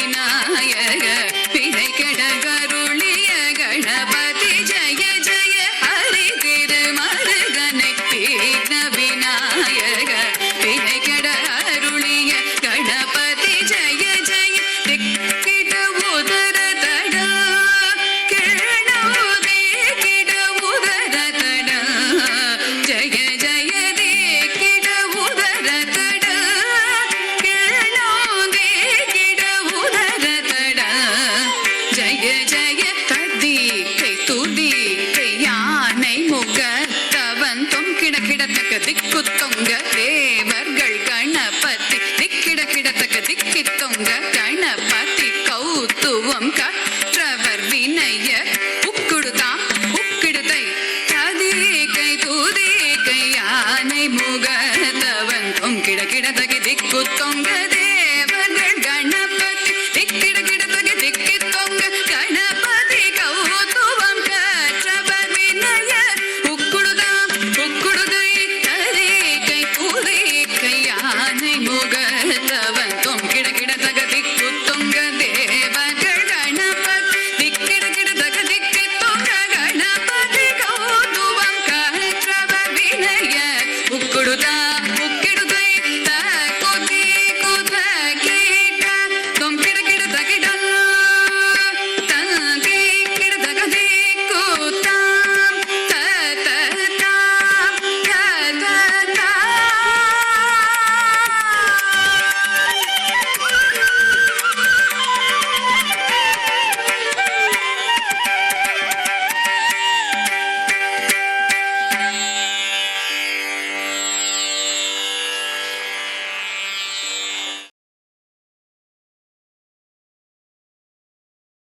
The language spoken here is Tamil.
விநாயக வினை கெட கருளிய கணபதி ஜய ஜய ஹரி திருமருகனை விக்ன விநாயக வினை கெட அருளிய கணபதி ஜய ஜய திக்கிட உதர தடா கிழனோதே கிட உதர தடா ஜய ஜய திக்கிட உதர தடா கிழனோதே கிட உதர தடா ஜய ஜய கதி கை துதி கை யானை முகத்தவன் தொங்கிட கிடத்தக்க திக்கு தொங்க தேவர்கள் கணபதி திக்கிட கிடத்தக்க திக்கி தொங்க கணபதி கௌத்துவம்